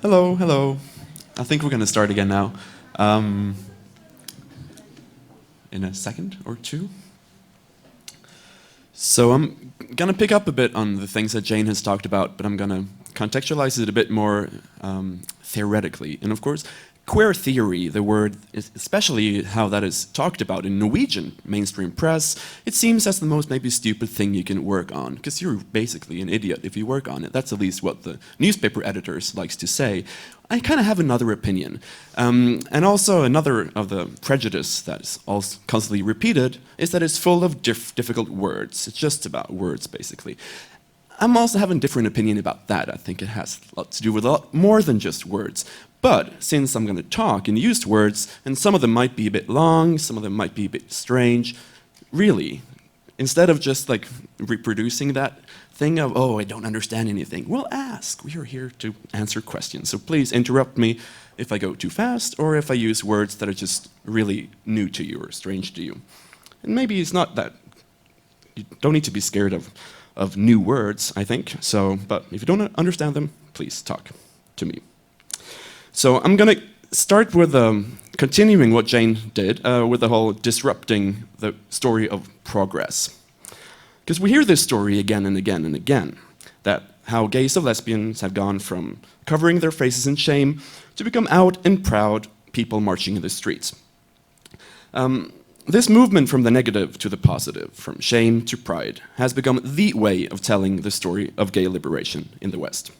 Hello, hello. I think we're going to start again now. Um, in a second or two. So I'm going to pick up a bit on the things that Jane has talked about, but I'm going to contextualize it a bit more theoretically. And of course, queer theory, the word, especially how that is talked about in Norwegian mainstream press, it seems as the most maybe stupid thing you can work on, because you're basically an idiot if you work on it. That's at least what the newspaper editors likes to say. I kind of have another opinion. And also another of the prejudice that is also constantly repeated is that it's full of difficult words. It's just about words, basically. I'm also having a different opinion about that. I think it has a lot to do with a lot more than just words. But since I'm going to talk and use words, and some of them might be a bit long, some of them might be a bit strange, really, instead of just like reproducing that thing of, oh, I don't understand anything, well, ask. We are here to answer questions. So please interrupt me if I go too fast or if I use words that are just really new to you or strange to you. And maybe it's not that, you don't need to be scared of new words, I think. So, but if you don't understand them, please talk to me. So I'm going to start with continuing what Jane did with the whole disrupting the story of progress. Because we hear this story again and again and again, that how gays and lesbians have gone from covering their faces in shame to become out and proud people marching in the streets. This movement from the negative to the positive, from shame to pride, has become the way of telling the story of gay liberation in the West.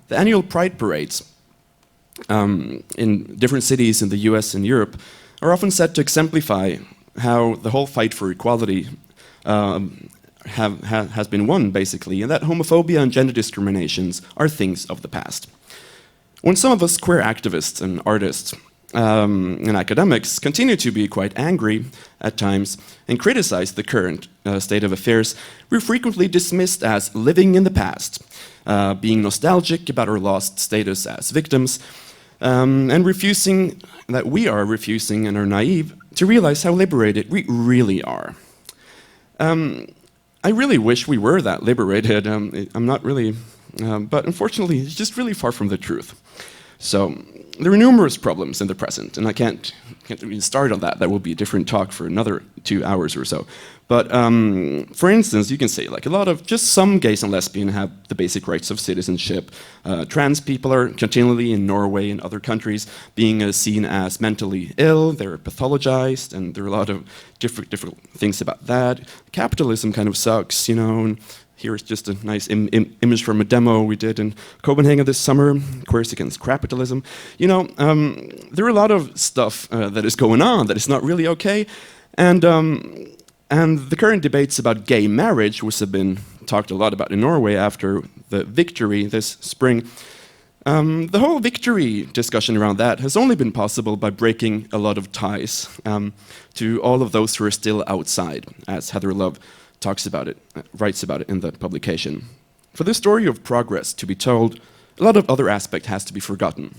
The annual Pride parades in different cities in the US and Europe are often said to exemplify how the whole fight for equality has been won, basically, and that homophobia and gender discriminations are things of the past. When some of us queer activists and artists and academics continue to be quite angry at times and criticize the current state of affairs, we're frequently dismissed as living in the past, being nostalgic about our lost status as victims, and refusing and are naive to realize how liberated we really are. I really wish we were that liberated. I'm not really, but unfortunately, it's just really far from the truth. So there are numerous problems in the present, and I can't even start on that. That will be a different talk for another 2 hours or so. But for instance, you can say like a lot of just some gays and lesbians have the basic rights of citizenship. Trans people are continually in Norway and other countries being seen as mentally ill. They're pathologized, and there are a lot of different things about that. Capitalism kind of sucks, you know. And here's just a nice image from a demo we did in Copenhagen this summer, Queers Against Capitalism. You know, there are a lot of stuff that is going on that is not really okay. And the current debates about gay marriage, which have been talked a lot about in Norway after the victory this spring, the whole victory discussion around that has only been possible by breaking a lot of ties to all of those who are still outside, as Heather Love writes about it in the publication. For this story of progress to be told, a lot of other aspect has to be forgotten.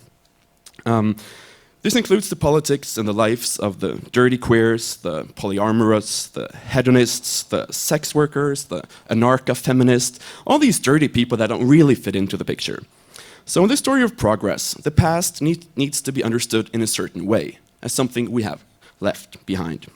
This includes the politics and the lives of the dirty queers, the polyamorous, the hedonists, the sex workers, the anarcha-feminists, all these dirty people that don't really fit into the picture. So in this story of progress, the past needs to be understood in a certain way, as something we have left behind.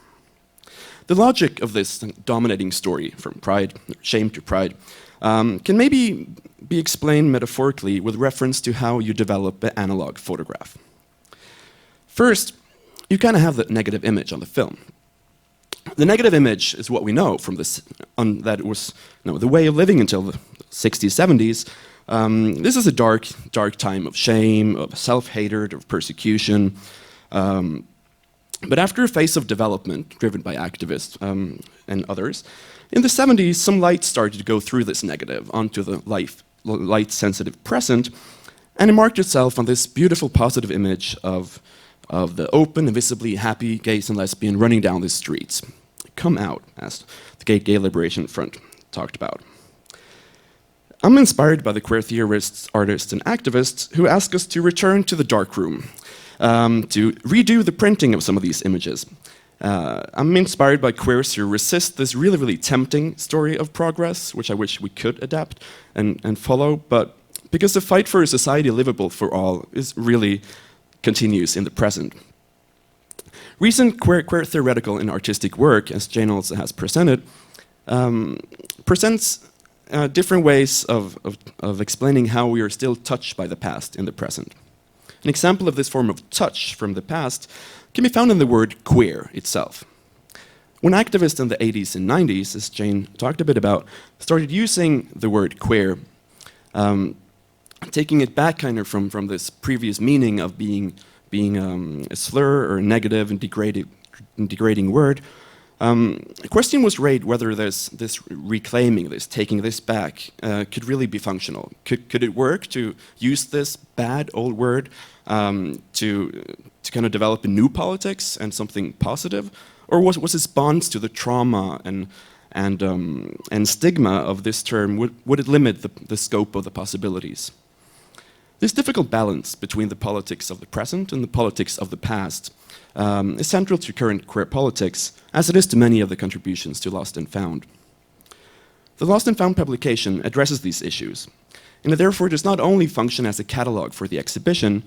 The logic of this dominating story, from pride, shame to pride, can maybe be explained metaphorically with reference to how you develop an analog photograph. First, you kind of have the negative image on the film. The negative image is what we know from this, that it was the way of living until the 60s, 70s. This is a dark time of shame, of self-hatred, of persecution. But after a phase of development driven by activists and others, in the 70s, some light started to go through this negative onto the light-sensitive present, and it marked itself on this beautiful positive image of the open and visibly happy gays and lesbians running down the streets. Come out, as the Gay Liberation Front talked about. I'm inspired by the queer theorists, artists, and activists who ask us to return to the darkroom, to redo the printing of some of these images. I'm inspired by queers who resist this really, really tempting story of progress, which I wish we could adapt and follow, but because the fight for a society livable for all is really continues in the present. Recent queer theoretical and artistic work, as Jane also has presented, presents different ways of explaining how we are still touched by the past in the present. An example of this form of touch from the past can be found in the word queer itself. When activists in the 80s and 90s, as Jane talked a bit about, started using the word queer, taking it back kind of from this previous meaning of being a slur or a negative and degrading word, a question was raised whether this reclaiming this, taking this back, could really be functional. Could it work to use this bad old word to kind of develop a new politics and something positive, or was its bonds to the trauma and stigma of this term, would it limit the scope of the possibilities? This difficult balance between the politics of the present and the politics of the past is central to current queer politics, as it is to many of the contributions to Lost and Found. The Lost and Found publication addresses these issues, and it therefore does not only function as a catalog for the exhibition,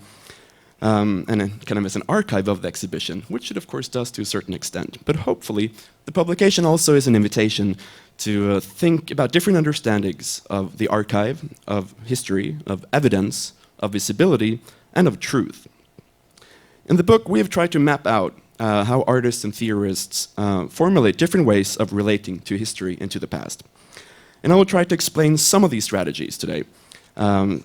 and kind of as an archive of the exhibition, which it of course does to a certain extent, but hopefully the publication also is an invitation to think about different understandings of the archive, of history, of evidence, of visibility, and of truth. In the book, we have tried to map out how artists and theorists formulate different ways of relating to history and to the past. And I will try to explain some of these strategies today.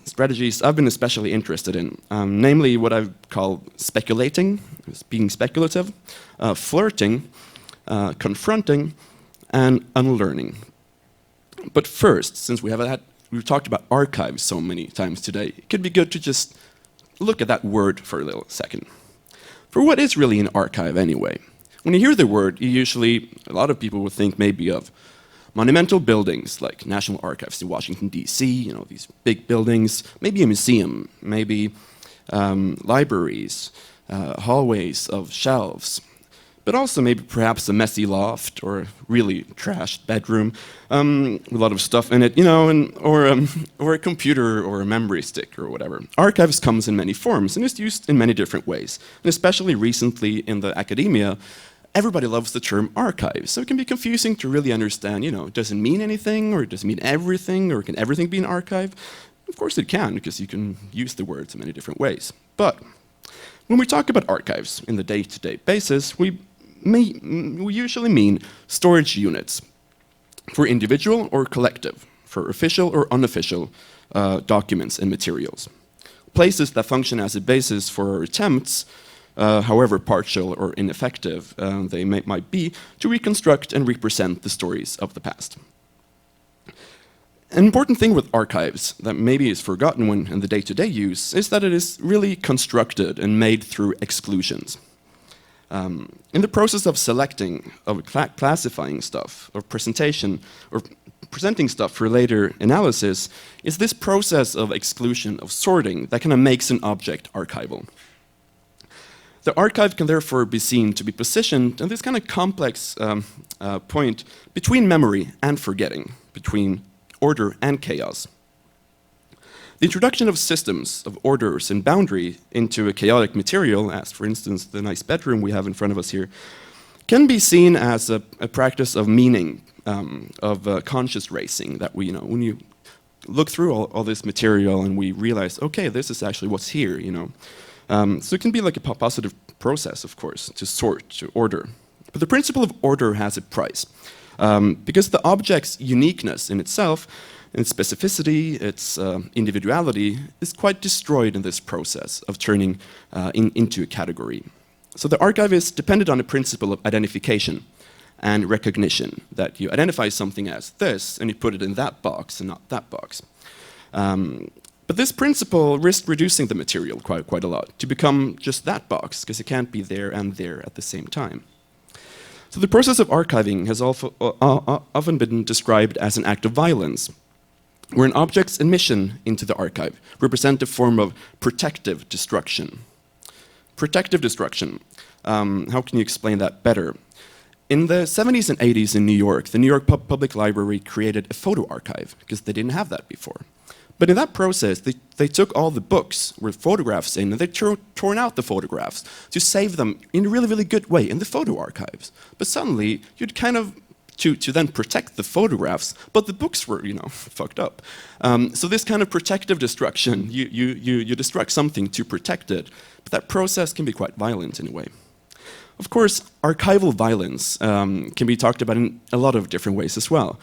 Strategies I've been especially interested in, namely what I've called speculating, being speculative, flirting, confronting, and unlearning. But first, since we've talked about archives so many times today, it could be good to just look at that word for a little second. For what is really an archive anyway? When you hear the word, a lot of people would think maybe of monumental buildings like National Archives in Washington, D.C., these big buildings, maybe a museum, maybe libraries, hallways of shelves, but also maybe perhaps a messy loft or a really trashed bedroom with a lot of stuff in it, or a computer or a memory stick or whatever. Archives comes in many forms and is used in many different ways, and especially recently in the academia, everybody loves the term archive, so it can be confusing to really understand, does it mean anything, or does it mean everything, or can everything be an archive? Of course it can, because you can use the words in many different ways. But when we talk about archives in the day-to-day basis, we usually mean storage units for individual or collective, for official or unofficial documents and materials. Places that function as a basis for our attempts, however partial or ineffective they might be, to reconstruct and represent the stories of the past. An important thing with archives that maybe is forgotten when in the day-to-day use is that it is really constructed and made through exclusions. In the process of selecting, of classifying stuff, or presentation, or presenting stuff for later analysis, is this process of exclusion, of sorting, that kind of makes an object archival. The archive can therefore be seen to be positioned in this kind of complex point between memory and forgetting, between order and chaos. The introduction of systems of orders and boundary into a chaotic material, as for instance the nice bedroom we have in front of us here, can be seen as a practice of meaning, of conscious racing, that when you look through all this material and we realize, okay, this is actually what's here, So it can be like a positive process, of course, to sort, to order. But the principle of order has a price, because the object's uniqueness in itself, its specificity, its individuality, is quite destroyed in this process of turning into a category. So the archive is dependent on a principle of identification and recognition, that you identify something as this, and you put it in that box and not that box. But this principle risks reducing the material quite a lot to become just that box, because it can't be there and there at the same time. So the process of archiving has often been described as an act of violence, where an object's admission into the archive represents a form of protective destruction. Protective destruction, how can you explain that better? In the 70s and 80s in New York, the New York Public Library created a photo archive, because they didn't have that before. But in that process, they took all the books with photographs in, and they torn out the photographs to save them in a really, really good way in the photo archives. But suddenly, you'd kind of to then protect the photographs, but the books were, fucked up. So this kind of protective destruction, you destruct something to protect it, but that process can be quite violent in a way. Of course, archival violence can be talked about in a lot of different ways as well.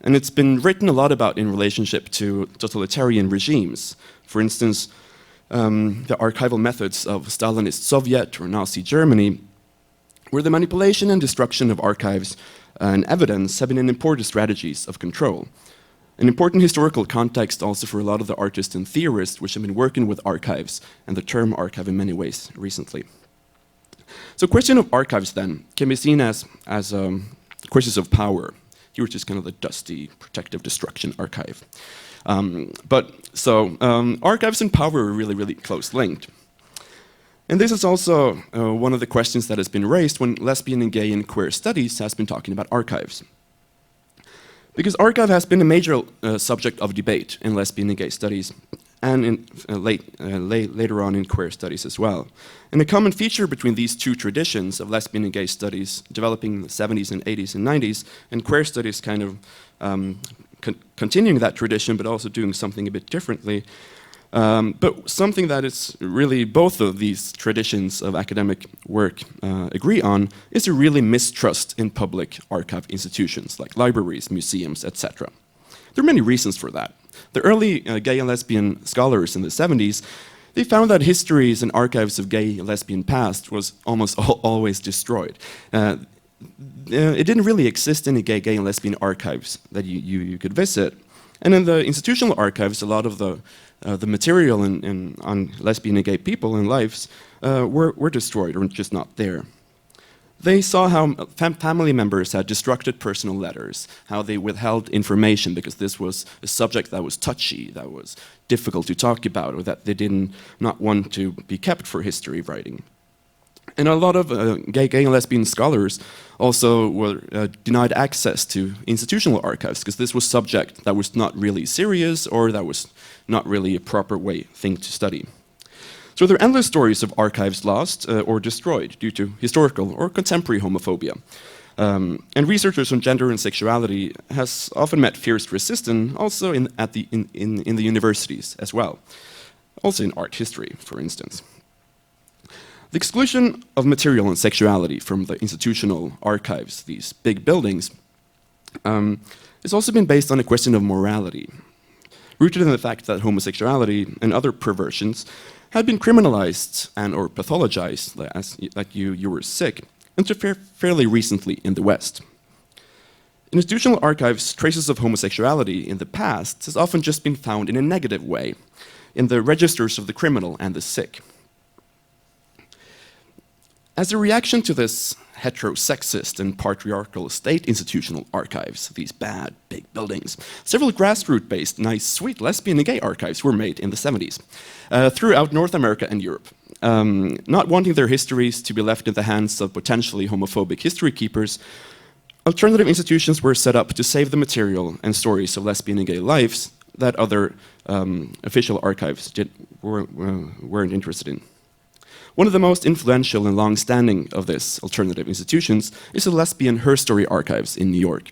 And it's been written a lot about in relationship to totalitarian regimes. For instance, the archival methods of Stalinist Soviet or Nazi Germany, where the manipulation and destruction of archives and evidence have been an important strategies of control. An important historical context also for a lot of the artists and theorists which have been working with archives and the term archive in many ways recently. So question of archives then can be seen as questions of power. Here it's just kind of the dusty protective destruction archive. Archives and power are really, really close linked. And this is also one of the questions that has been raised when lesbian and gay and queer studies has been talking about archives. Because archive has been a major subject of debate in lesbian and gay studies, and in, later on in queer studies as well. And a common feature between these two traditions of lesbian and gay studies developing in the 70s and 80s and 90s, and queer studies kind of continuing that tradition but also doing something a bit differently, but something that is really both of these traditions of academic work agree on is a really mistrust in public archive institutions like libraries, museums, etc. There are many reasons for that. The early gay and lesbian scholars in the 70s, they found that histories and archives of gay and lesbian past was almost always destroyed. It didn't really exist any gay and lesbian archives that you could visit. And in the institutional archives, a lot of the material on lesbian and gay people and lives were destroyed or just not there. They saw how family members had destructed personal letters, how they withheld information because this was a subject that was touchy, that was difficult to talk about, or that they did not want to be kept for history writing. And a lot of gay and lesbian scholars also were denied access to institutional archives because this was subject that was not really serious or that was not really a proper thing to study. So there are endless stories of archives lost or destroyed due to historical or contemporary homophobia. And researchers on gender and sexuality has often met fierce resistance also in the universities as well, also in art history, for instance. The exclusion of material and sexuality from the institutional archives, these big buildings, has also been based on a question of morality, rooted in the fact that homosexuality and other perversions had been criminalized and or pathologized like you were sick until fairly recently in the West. In institutional archives, traces of homosexuality in the past has often just been found in a negative way, in the registers of the criminal and the sick. As a reaction to this heterosexist and patriarchal state institutional archives, these bad, big buildings, several grassroots-based, nice, sweet lesbian and gay archives were made in the 70s throughout North America and Europe. Not wanting their histories to be left in the hands of potentially homophobic history keepers, alternative institutions were set up to save the material and stories of lesbian and gay lives that other official archives weren't interested in. One of the most influential and long-standing of these alternative institutions is the Lesbian Her Story Archives in New York.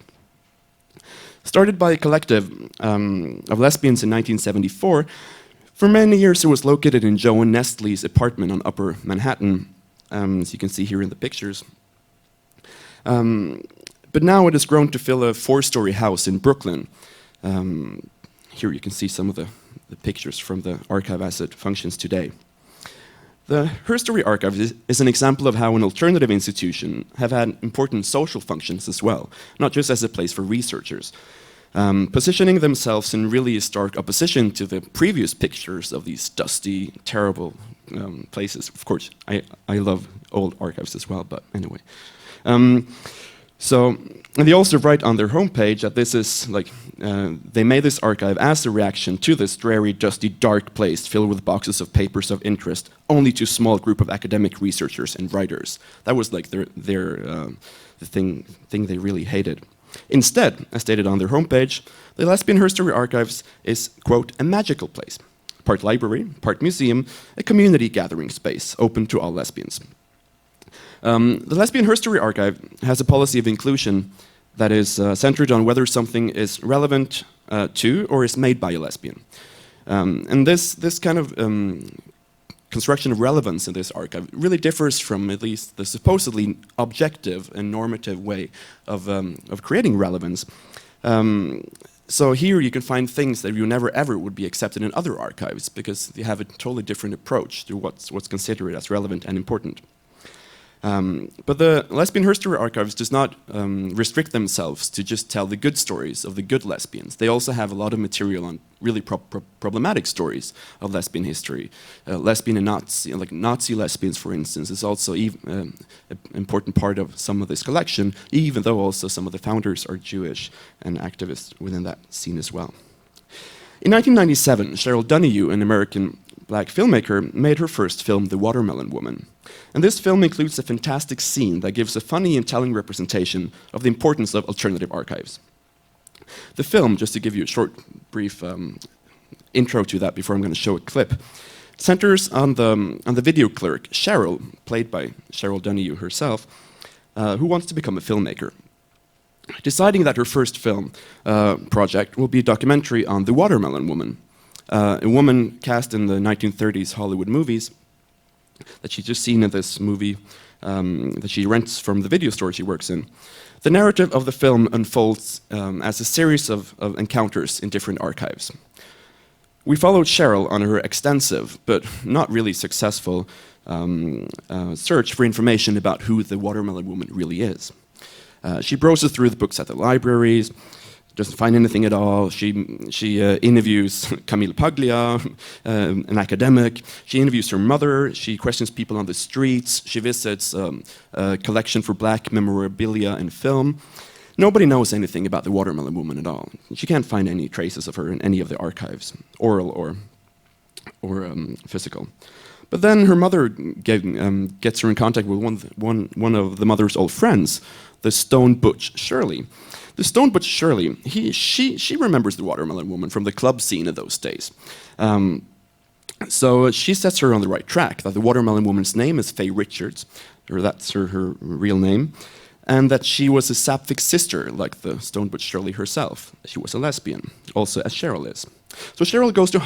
Started by a collective of lesbians in 1974, for many years it was located in Joe and Nestle's apartment on Upper Manhattan, as you can see here in the pictures. But now it has grown to fill a 4-story house in Brooklyn. Here you can see some of the pictures from the archive as it functions today. The Her Story Archive is an example of how an alternative institution have had important social functions as well, not just as a place for researchers, positioning themselves in really stark opposition to the previous pictures of these dusty, terrible places. Of course, I love old archives as well, but anyway. And they also write on their homepage that this is like, they made this archive as a reaction to this dreary, dusty, dark place filled with boxes of papers of interest only to a small group of academic researchers and writers. That was like the thing they really hated. Instead, as stated on their homepage, the Lesbian History Archives is, quote, a magical place, part library, part museum, a community gathering space open to all lesbians. The Lesbian History Archive has a policy of inclusion that is centered on whether something is relevant to or is made by a lesbian. And this kind of construction of relevance in this archive really differs from at least the supposedly objective and normative way of creating relevance. So here you can find things that you never ever would be accepted in other archives because they have a totally different approach to what's considered as relevant and important. But the Lesbian History Archives does not restrict themselves to just tell the good stories of the good lesbians. They also have a lot of material on really problematic stories of lesbian history. Lesbian and Nazi, like Nazi lesbians, for instance, is also an important part of some of this collection, even though also some of the founders are Jewish and activists within that scene as well. In 1997, Cheryl Donoghue, an American black filmmaker, made her first film, The Watermelon Woman. And this film includes a fantastic scene that gives a funny and telling representation of the importance of alternative archives. The film, just to give you a short, brief intro to that before I'm going to show a clip, centers on the video clerk, Cheryl, played by Cheryl Donoghue herself, who wants to become a filmmaker. Deciding that her first film project will be a documentary on the Watermelon Woman, a woman cast in the 1930s Hollywood movies that she's just seen in this movie that she rents from the video store she works in. The narrative of the film unfolds as a series of encounters in different archives. We followed Cheryl on her extensive, but not really successful, search for information about who the Watermelon Woman really is. She browses through the books at the libraries, doesn't find anything at all. She interviews Camille Paglia, an academic. She interviews her mother. She questions people on the streets. She visits a collection for black memorabilia and film. Nobody knows anything about the Watermelon Woman at all. She can't find any traces of her in any of the archives, oral or physical. But then her mother gets her in contact with one of the mother's old friends, the Stone Butch Shirley. The Stone Butch Shirley, she remembers the Watermelon Woman from the club scene of those days. So she sets her on the right track, that the Watermelon Woman's name is Faye Richards, or that's her real name, and that she was a Sapphic sister, like the Stone Butch Shirley herself. She was a lesbian, also as Cheryl is. So Cheryl goes to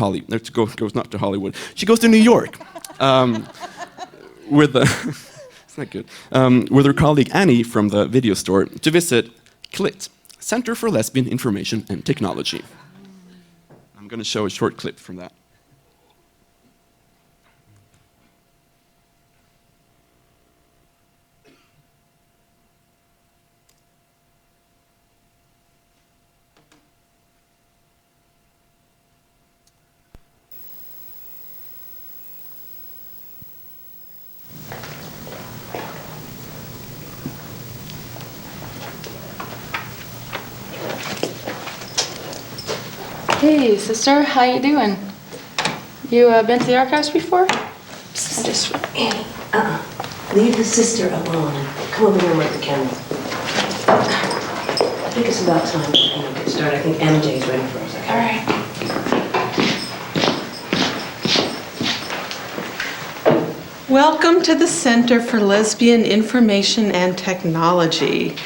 goes not to Hollywood, she goes to New York, with it's not good, with her colleague Annie from the video store to visit CLIT, Center for Lesbian Information and Technology. I'm going to show a short clip from that. Hey, sister, how you doing? You been to the archives before? Just Annie, leave the sister alone and come over here and work the camera. I think it's about time to get started. I think MJ's ready for us. Okay? All right. Welcome to the Center for Lesbian Information and Technology.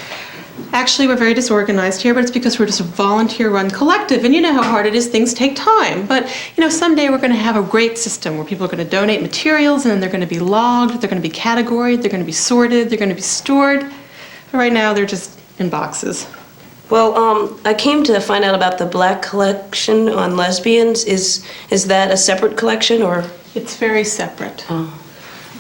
Actually, we're very disorganized here, but it's because we're just a volunteer-run collective, and you know how hard it is, things take time. But, someday we're going to have a great system where people are going to donate materials, and then they're going to be logged, they're going to be categorized, they're going to be sorted, they're going to be stored. But right now, they're just in boxes. Well, I came to find out about the Black collection on lesbians. Is that a separate collection, or? It's very separate. Oh.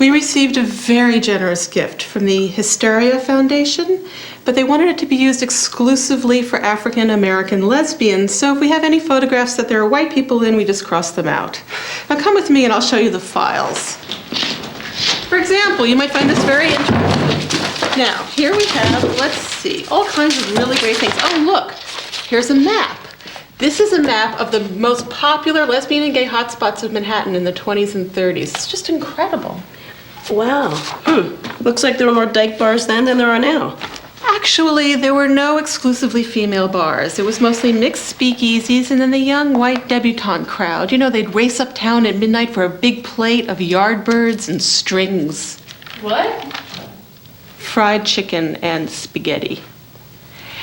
We received a very generous gift from the Hysteria Foundation, but they wanted it to be used exclusively for African American lesbians, so if we have any photographs that there are white people in, we just cross them out. Now come with me and I'll show you the files. For example, you might find this very interesting. Now, here we have, let's see, all kinds of really great things. Oh, look, here's a map. This is a map of the most popular lesbian and gay hotspots of Manhattan in the 20s and 30s. It's just incredible. Wow. Looks like there were more dyke bars then than there are now. Actually, there were no exclusively female bars. It was mostly mixed speakeasies and then the young white debutante crowd. You know, they'd race uptown at midnight for a big plate of yardbirds and strings. What? Fried chicken and spaghetti.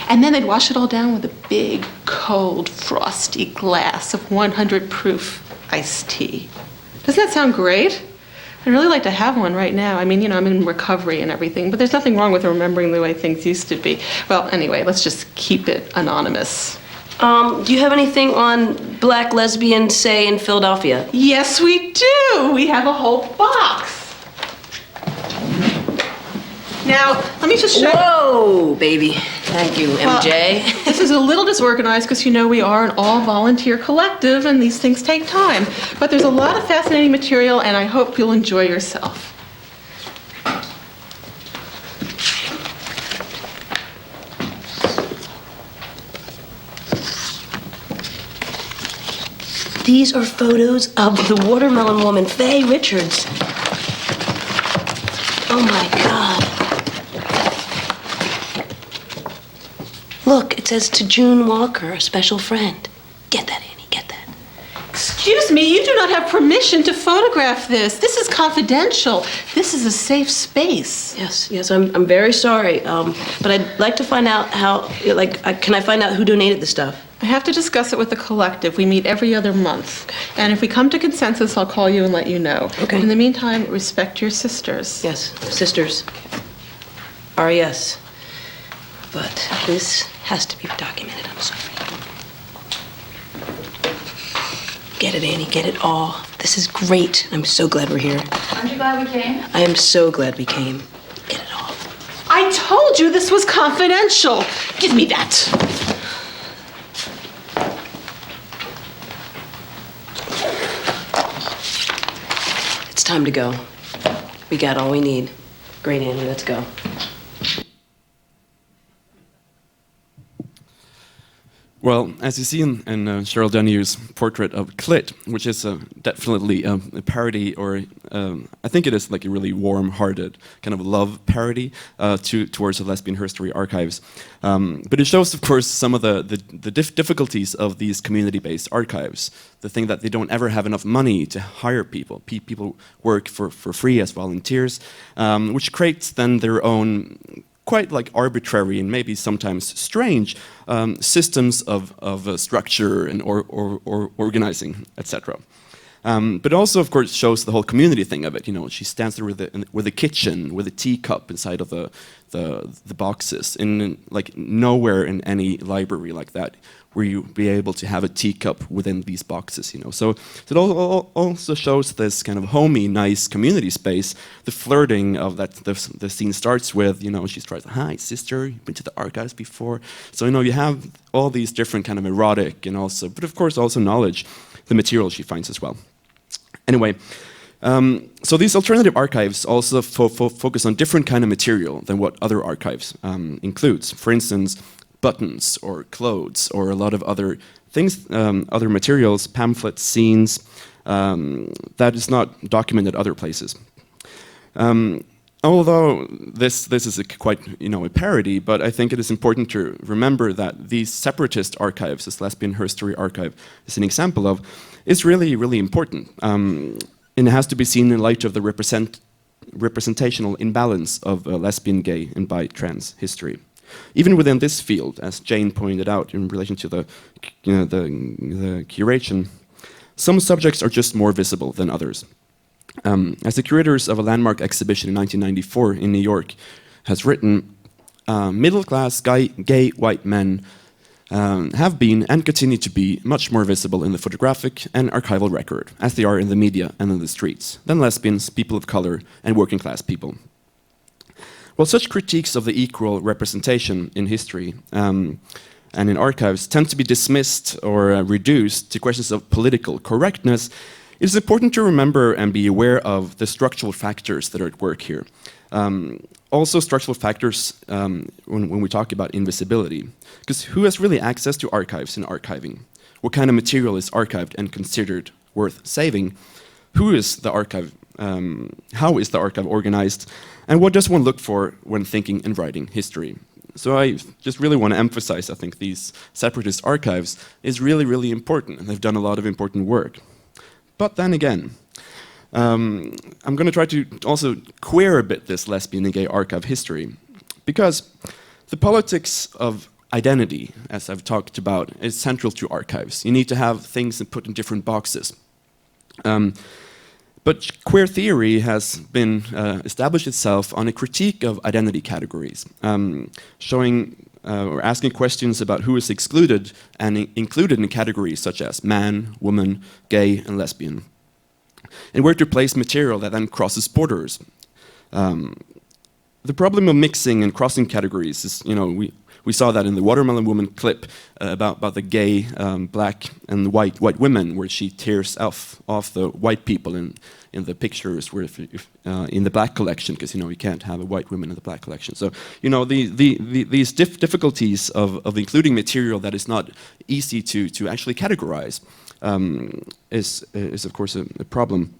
And then they'd wash it all down with a big, cold, frosty glass of 100 proof iced tea. Doesn't that sound great? I'd really like to have one right now. I mean, you know, I'm in recovery and everything, but there's nothing wrong with remembering the way things used to be. Well, anyway, let's just keep it anonymous. Do you have anything on black lesbians, say, in Philadelphia? Yes, we do. We have a whole box. Now, let me just show you. Whoa, baby. Thank you, MJ. This is a little disorganized because you know we are an all-volunteer collective and these things take time. But there's a lot of fascinating material and I hope you'll enjoy yourself. These are photos of the watermelon woman, Faye Richards. Oh my God. Look, it says to June Walker, a special friend. Get that, Annie, get that. Excuse me, you do not have permission to photograph this. This is confidential. This is a safe space. Yes, I'm very sorry. But I'd like to find out how, can I find out who donated the stuff? I have to discuss it with the collective. We meet every other month. And if we come to consensus, I'll call you and let you know. Okay. In the meantime, respect your sisters. Yes, sisters. R.E.S. But this has to be documented, I'm sorry. Get it, Annie, get it all. This is great. I'm so glad we're here. Aren't you glad we came? I am so glad we came. Get it all. I told you this was confidential. Give me that. It's time to go. We got all we need. Great, Annie, let's go. Well, as you see in Cheryl Donohue's portrait of Clit, which is definitely a parody, or I think it is like a really warm-hearted kind of love parody towards the lesbian history archives. But it shows, of course, some of the difficulties of these community-based archives. The thing that they don't ever have enough money to hire people. People work for free as volunteers, which creates then their own quite like arbitrary and maybe sometimes strange systems of structure and or organizing, etc. But also, of course, shows the whole community thing of it. You know, she stands there with a kitchen, with a teacup inside of the boxes. In like nowhere in any library like that where you be able to have a teacup within these boxes, you know. So it also shows this kind of homey, nice community space. The flirting of that, the scene starts with, you know, she tries, "Hi, sister, you've been to the archives before." So, you know, you have all these different kind of erotic and also, but of course also knowledge, the material she finds as well. Anyway, so these alternative archives also focus on different kind of material than what other archives includes. For instance, buttons or clothes or a lot of other things, other materials, pamphlets, scenes, that is not documented other places. Although this is quite, you know, a parody, but I think it is important to remember that these separatist archives, this lesbian history archive is an example of, is really, really important. And it has to be seen in light of the representational imbalance of lesbian, gay, and bi trans history. Even within this field, as Jane pointed out in relation to the curation, some subjects are just more visible than others. As the curators of a landmark exhibition in 1994 in New York has written, middle-class gay white men have been and continue to be much more visible in the photographic and archival record, as they are in the media and in the streets, than lesbians, people of color, and working-class people. Well, such critiques of the equal representation in history and in archives tend to be dismissed or reduced to questions of political correctness. It is important to remember and be aware of the structural factors that are at work here. Also structural factors when we talk about invisibility. Because who has really access to archives and archiving? What kind of material is archived and considered worth saving? Who is the archive? How is the archive organized? And what does one look for when thinking and writing history? So I just really want to emphasize, I think these separatist archives is really, really important, and they've done a lot of important work. But then again, I'm going to try to also queer a bit this lesbian and gay archive history, because the politics of identity, as I've talked about, is central to archives. You need to have things put in different boxes. But queer theory has been established itself on a critique of identity categories, showing or asking questions about who is excluded and included in categories such as man, woman, gay, and lesbian, and where to place material that then crosses borders. The problem of mixing and crossing categories is, we saw that in the Watermelon Woman clip about the gay, black, and white women, where she tears off the white people in the pictures, where in the black collection, because you can't have a white woman in the black collection. So these difficulties of including material that is not easy to actually categorize is of course a problem.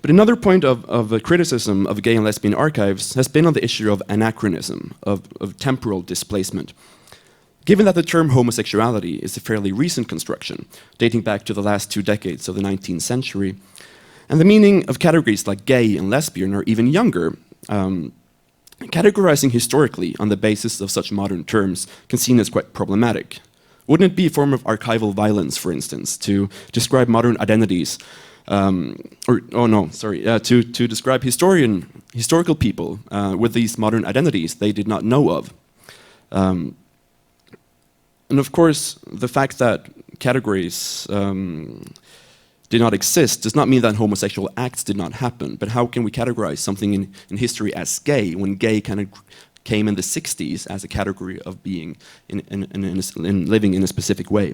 But another point of criticism of gay and lesbian archives has been on the issue of anachronism, of temporal displacement. Given that the term homosexuality is a fairly recent construction, dating back to the last 2 decades of the 19th century, and the meaning of categories like gay and lesbian are even younger, categorizing historically on the basis of such modern terms can be seen as quite problematic. Wouldn't it be a form of archival violence, for instance, to describe modern identities to describe historical people with these modern identities they did not know of. And of course, the fact that categories did not exist does not mean that homosexual acts did not happen, but how can we categorize something in history as gay when gay kind of came in the 60s as a category of being in living in a specific way?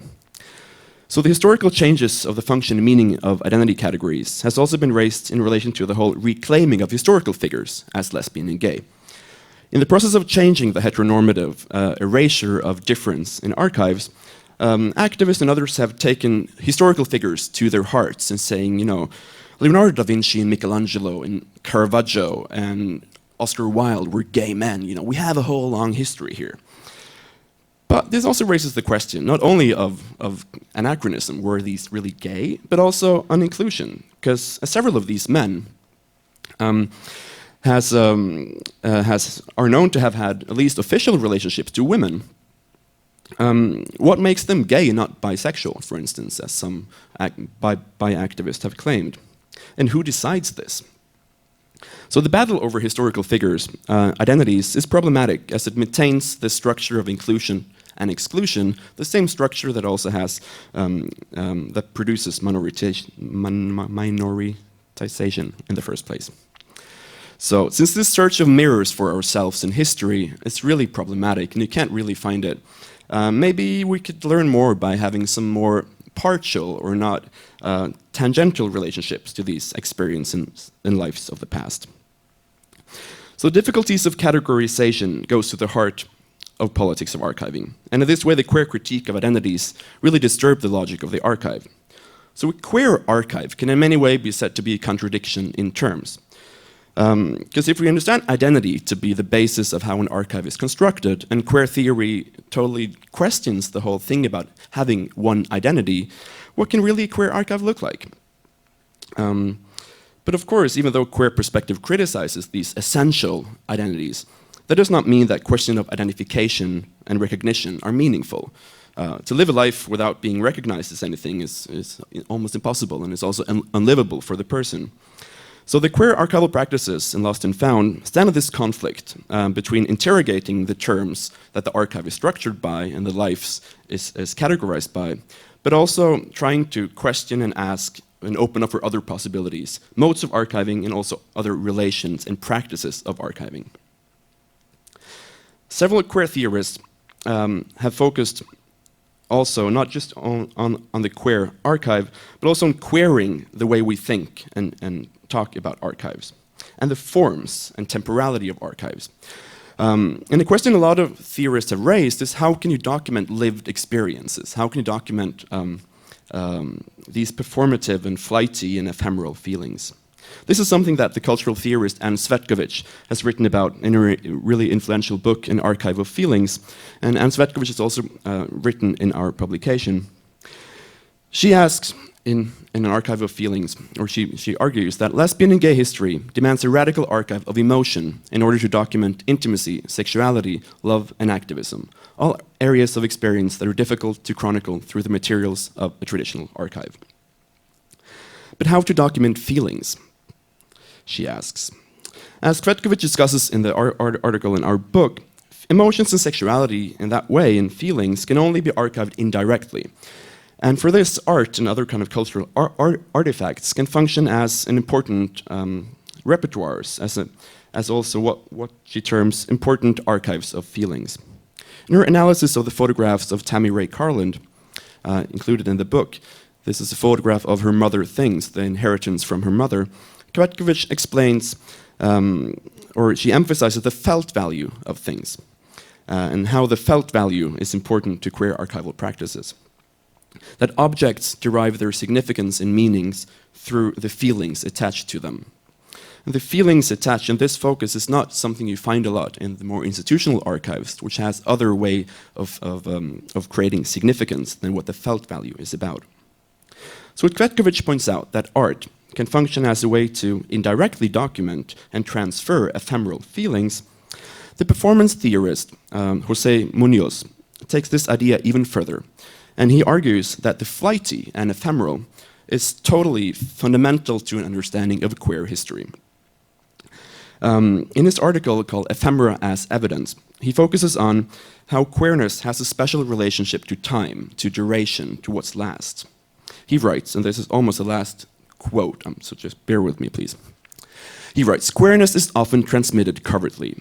So the historical changes of the function and meaning of identity categories has also been raised in relation to the whole reclaiming of historical figures as lesbian and gay. In the process of changing the heteronormative erasure of difference in archives, activists and others have taken historical figures to their hearts and saying, Leonardo da Vinci and Michelangelo and Caravaggio and Oscar Wilde were gay men. We have a whole long history here. But this also raises the question, not only of anachronism, were these really gay, but also on inclusion, because several of these men are known to have had at least official relationships to women. What makes them gay and not bisexual, for instance, as some bi activists have claimed? And who decides this? So the battle over historical figures' identities is problematic, as it maintains the structure of inclusion and exclusion, the same structure that also has that produces minoritization in the first place. So since this search of mirrors for ourselves in history is really problematic and you can't really find it, maybe we could learn more by having some more partial or not tangential relationships to these experiences and lives of the past. So difficulties of categorization goes to the heart of politics of archiving. And in this way, the queer critique of identities really disturbed the logic of the archive. So a queer archive can in many ways be said to be a contradiction in terms. Because if we understand identity to be the basis of how an archive is constructed, and queer theory totally questions the whole thing about having one identity, what can really a queer archive look like? But of course, even though queer perspective criticizes these essential identities, that does not mean that question of identification and recognition are meaningful. To live a life without being recognized as anything is almost impossible, and is also unlivable for the person. So the queer archival practices in Lost and Found stand at this conflict between interrogating the terms that the archive is structured by and the lives is categorized by, but also trying to question and ask and open up for other possibilities, modes of archiving, and also other relations and practices of archiving. Several queer theorists have focused also not just on the queer archive, but also on queering the way we think and talk about archives, and the forms and temporality of archives. And the question a lot of theorists have raised is, how can you document lived experiences? How can you document these performative and flighty and ephemeral feelings? This is something that the cultural theorist Anne Cvetkovic has written about in a really influential book, An Archive of Feelings, and Anne Cvetkovic has also written in our publication. She asks in An Archive of Feelings, or she argues that lesbian and gay history demands a radical archive of emotion in order to document intimacy, sexuality, love, and activism, all areas of experience that are difficult to chronicle through the materials of a traditional archive. But how to document feelings? She asks. As Cvetkovic discusses in the article in our book, emotions and sexuality in that way and feelings can only be archived indirectly. And for this, art and other kind of cultural artifacts can function as an important repertoires, as also what she terms important archives of feelings. In her analysis of the photographs of Tammy Ray Carland, included in the book, this is a photograph of her mother things, the inheritance from her mother. Cvetkovic explains, or she emphasizes the felt value of things, and how the felt value is important to queer archival practices. That objects derive their significance and meanings through the feelings attached to them. And the feelings attached, and this focus is not something you find a lot in the more institutional archives, which has other way of creating significance than what the felt value is about. So Cvetkovic points out that art can function as a way to indirectly document and transfer ephemeral feelings. The performance theorist, José Muñoz, takes this idea even further, and he argues that the flighty and ephemeral is totally fundamental to an understanding of queer history. In his article called Ephemera as Evidence, he focuses on how queerness has a special relationship to time, to duration, to what's last. He writes, and this is almost the last quote, so just bear with me, please. He writes, "Queerness is often transmitted covertly.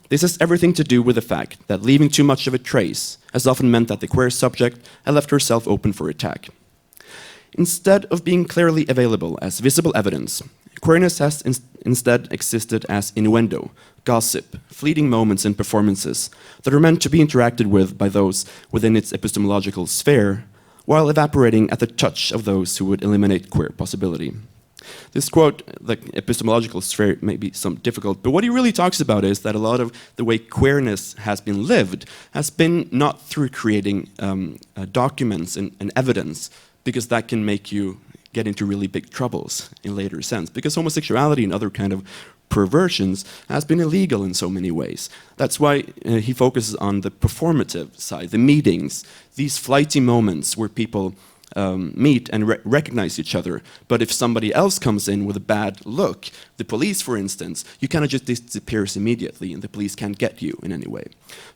This has everything to do with the fact that leaving too much of a trace has often meant that the queer subject had left herself open for attack. Instead of being clearly available as visible evidence, queerness has instead existed as innuendo, gossip, fleeting moments and performances that are meant to be interacted with by those within its epistemological sphere, while evaporating at the touch of those who would eliminate queer possibility." This quote, the epistemological sphere, may be some difficult, but what he really talks about is that a lot of the way queerness has been lived has been not through creating documents and evidence, because that can make you get into really big troubles in later sense, because homosexuality and other kind of perversions has been illegal in so many ways. That's why he focuses on the performative side, the meetings, these flighty moments where people meet and recognize each other. But if somebody else comes in with a bad look, the police, for instance, you kind of just disappears immediately, and the police can't get you in any way.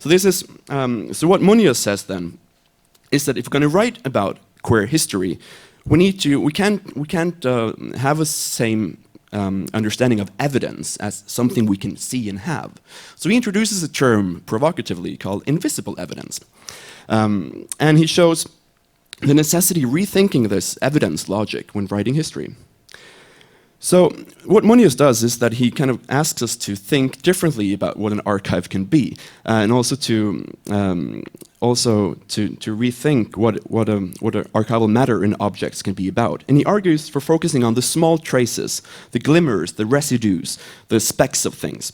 So this is so what Muñoz says then is that if we're going to write about queer history, we can't have a same understanding of evidence as something we can see and have. So he introduces a term provocatively called invisible evidence, and he shows the necessity rethinking this evidence logic when writing history. So what Muñoz does is that he kind of asks us to think differently about what an archive can be, and also to rethink what archival matter in objects can be about. And he argues for focusing on the small traces, the glimmers, the residues, the specks of things.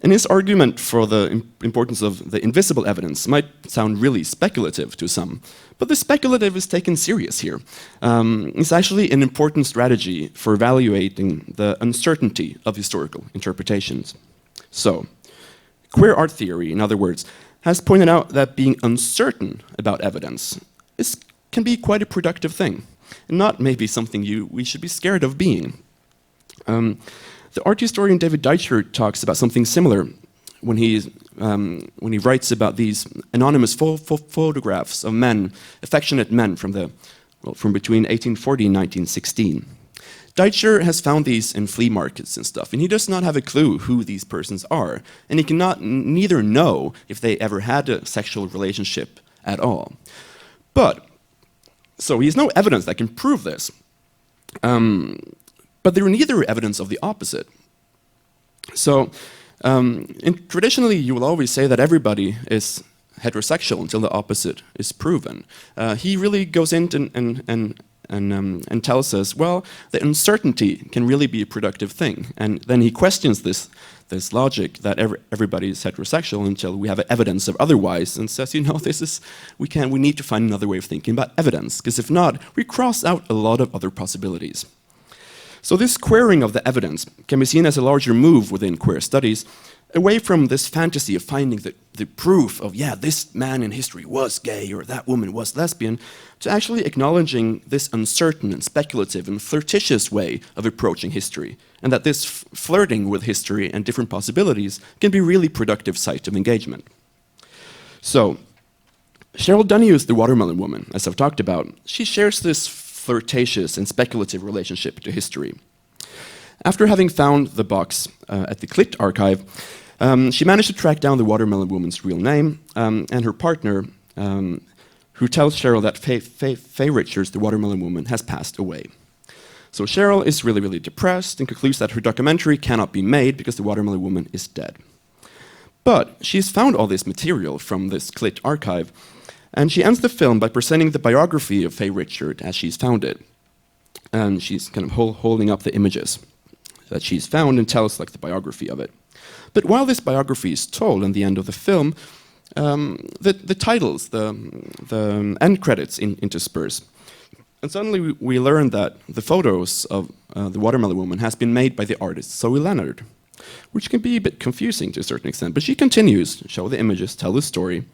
And his argument for the importance of the invisible evidence might sound really speculative to some, but the speculative is taken serious here. It's actually an important strategy for evaluating the uncertainty of historical interpretations. So, queer art theory, in other words, has pointed out that being uncertain about evidence can be quite a productive thing, and not maybe something we should be scared of being. The art historian David Deitcher talks about something similar when he writes about these anonymous photographs of men, affectionate men from between 1840 and 1916. Deitcher has found these in flea markets and stuff, and he does not have a clue who these persons are, and he cannot neither know if they ever had a sexual relationship at all. So he has no evidence that can prove this. But there are neither evidence of the opposite. So, traditionally, you will always say that everybody is heterosexual until the opposite is proven. He really goes in and tells us, well, the uncertainty can really be a productive thing. And then he questions this logic that everybody is heterosexual until we have evidence of otherwise, and says, we need to find another way of thinking about evidence, because if not, we cross out a lot of other possibilities. So this queering of the evidence can be seen as a larger move within queer studies, away from this fantasy of finding the proof of, yeah, this man in history was gay or that woman was lesbian, to actually acknowledging this uncertain and speculative and flirtatious way of approaching history, and that this flirting with history and different possibilities can be a really productive site of engagement. So, Cheryl Dunew's The Watermelon Woman, as I've talked about, she shares this flirtatious and speculative relationship to history. After having found the box at the Clit archive, she managed to track down the Watermelon Woman's real name and her partner, who tells Cheryl that Faye Richards, the Watermelon Woman, has passed away. So Cheryl is really, really depressed and concludes that her documentary cannot be made because the Watermelon Woman is dead. But she's found all this material from this Clit archive, and she ends the film by presenting the biography of Faye Richards as she's found it. And she's kind of holding up the images that she's found and tells like the biography of it. But while this biography is told in the end of the film, the titles, the end credits intersperse. And suddenly we learn that the photos of the Watermelon Woman has been made by the artist Zoe Leonard, which can be a bit confusing to a certain extent, but she continues to show the images, tell the story.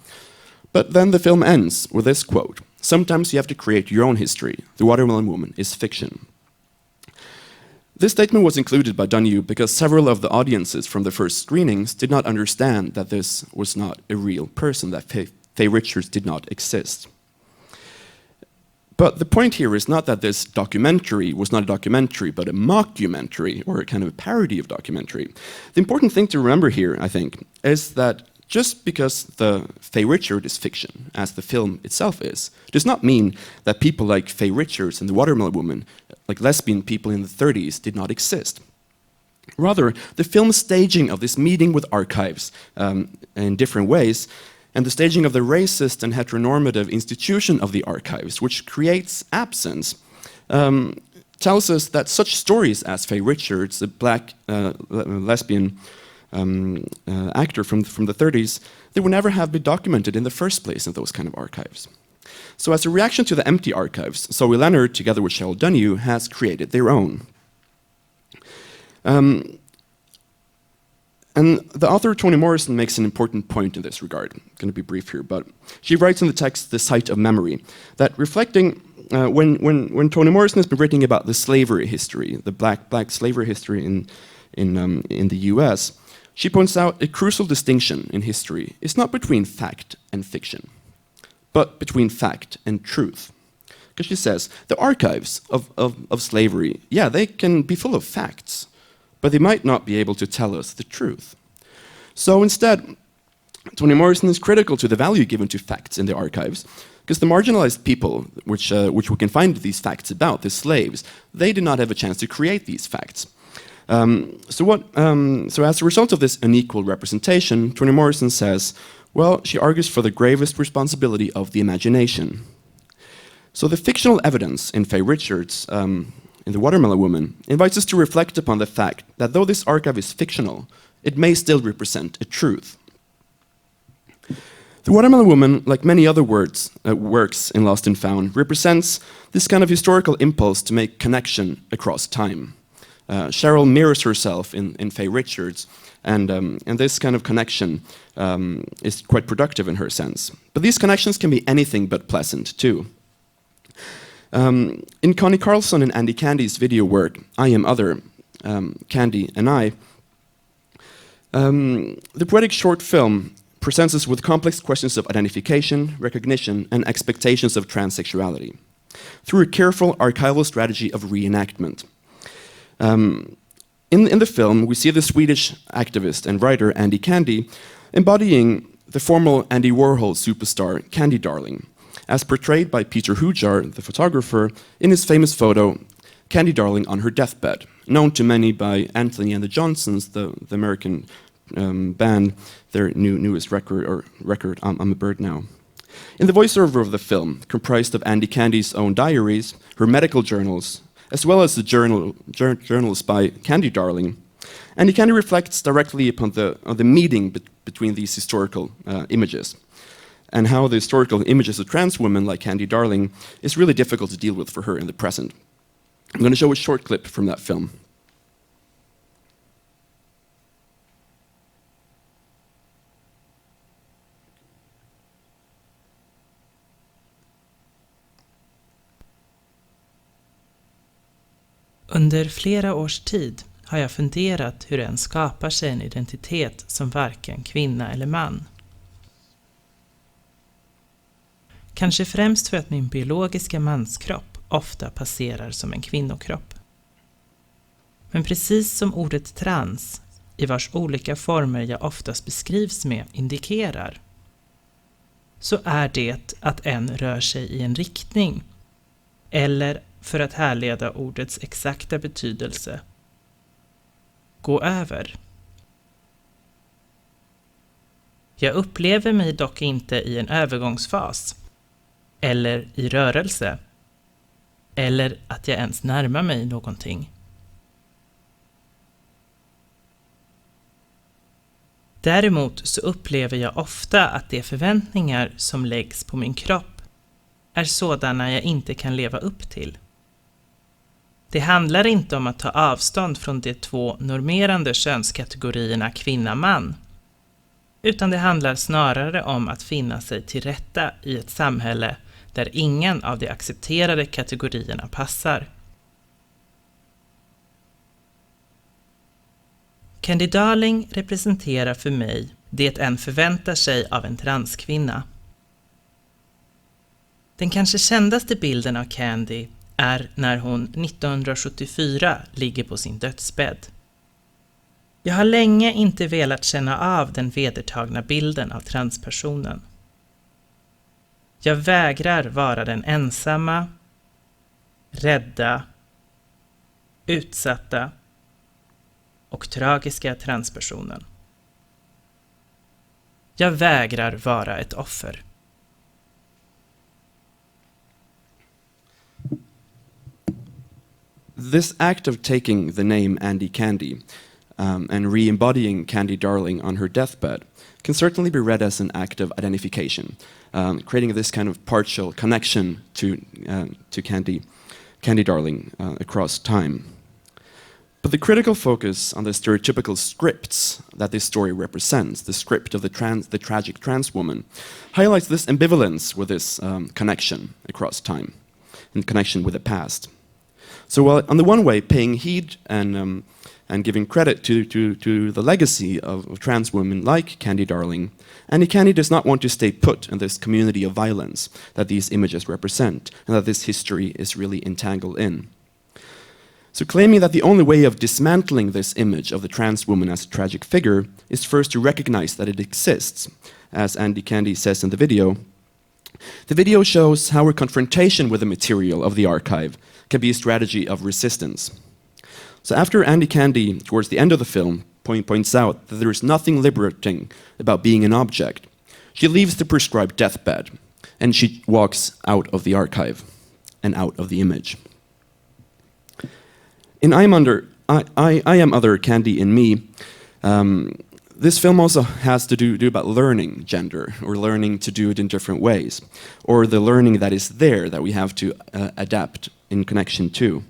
But then the film ends with this quote: "Sometimes you have to create your own history. The Watermelon Woman is fiction." This statement was included by Danew because several of the audiences from the first screenings did not understand that this was not a real person, that Faye Richards did not exist. But the point here is not that this documentary was not a documentary, but a mockumentary, or a kind of a parody of documentary. The important thing to remember here, I think, is that just because the Faye Richards is fiction, as the film itself is, does not mean that people like Faye Richards and the Watermelon Woman, like lesbian people in the 30s, did not exist. Rather, the film's staging of this meeting with archives in different ways, and the staging of the racist and heteronormative institution of the archives, which creates absence, tells us that such stories as Faye Richards, a black lesbian actor from the 30s, they would never have been documented in the first place in those kind of archives. So as a reaction to the empty archives, Zoe Leonard, together with Cheryl Danew, has created their own. And the author, Toni Morrison, makes an important point in this regard. I'm going to be brief here, but she writes in the text, The Site of Memory, that reflecting, when Toni Morrison has been writing about the slavery history, the black slavery history in the US, she points out a crucial distinction in history is not between fact and fiction, but between fact and truth. Because she says, the archives of slavery, yeah, they can be full of facts, but they might not be able to tell us the truth. So instead, Toni Morrison is critical to the value given to facts in the archives, because the marginalized people, which we can find these facts about, the slaves, they did not have a chance to create these facts. So as a result of this unequal representation, Toni Morrison says, well, she argues for the gravest responsibility of the imagination. So the fictional evidence in Faye Richards, in The Watermelon Woman, invites us to reflect upon the fact that though this archive is fictional, it may still represent a truth. The Watermelon Woman, like many other works in Lost and Found, represents this kind of historical impulse to make connection across time. Cheryl mirrors herself in Faye Richards, and this kind of connection is quite productive in her sense. But these connections can be anything but pleasant, too. In Connie Carlson and Andy Candy's video work, I Am Other, Candy and I, the poetic short film presents us with complex questions of identification, recognition, and expectations of transsexuality through a careful archival strategy of reenactment. In the film, we see the Swedish activist and writer Andy Candy embodying the former Andy Warhol superstar Candy Darling, as portrayed by Peter Hujar, the photographer, in his famous photo, Candy Darling on her deathbed, known to many by Anthony and the Johnsons, the American band, their newest record, I'm a Bird Now. In the voiceover of the film, comprised of Andy Candy's own diaries, her medical journals, as well as the journals by Candy Darling, Andy Candy reflects directly upon the meeting between these historical images, and how the historical images of trans women like Candy Darling is really difficult to deal with for her in the present. I'm going to show a short clip from that film. Under flera års tid har jag funderat hur en skapar sig en identitet som varken kvinna eller man. Kanske främst för att min biologiska manskropp ofta passerar som en kvinnokropp. Men precis som ordet trans, i vars olika former jag oftast beskrivs med, indikerar, så är det att en rör sig i en riktning, eller för att härleda ordets exakta betydelse, gå över. Jag upplever mig dock inte i en övergångsfas, eller i rörelse, eller att jag ens närmar mig någonting. Däremot så upplever jag ofta att de förväntningar som läggs på min kropp är sådana jag inte kan leva upp till. Det handlar inte om att ta avstånd från de två normerande könskategorierna kvinna-man, utan det handlar snarare om att finna sig till rätta i ett samhälle där ingen av de accepterade kategorierna passar. Candy Darling representerar för mig det en förväntar sig av en transkvinna. Den kanske kändaste bilden av Candy är när hon 1974 ligger på sin dödsbädd. Jag har länge inte velat känna av den vedertagna bilden av transpersonen. Jag vägrar vara den ensamma, rädda, utsatta och tragiska transpersonen. Jag vägrar vara ett offer. This act of taking the name Andy Candy and re-embodying Candy Darling on her deathbed can certainly be read as an act of identification, creating this kind of partial connection to Candy Darling across time. But the critical focus on the stereotypical scripts that this story represents, the script of the tragic trans woman, highlights this ambivalence with this connection across time, in connection with the past. So while on the one way, paying heed and giving credit to the legacy of trans women like Candy Darling, Andy Candy does not want to stay put in this community of violence that these images represent and that this history is really entangled in. So claiming that the only way of dismantling this image of the trans woman as a tragic figure is first to recognize that it exists, as Andy Candy says in the video shows how her confrontation with the material of the archive can be a strategy of resistance. So after Andy Candy, towards the end of the film, points out that there is nothing liberating about being an object, she leaves the prescribed deathbed, and she walks out of the archive and out of the image. In I Am Other, Candy in Me, this film also has to do about learning gender, or learning to do it in different ways, or the learning that is there that we have to adapt in connection to.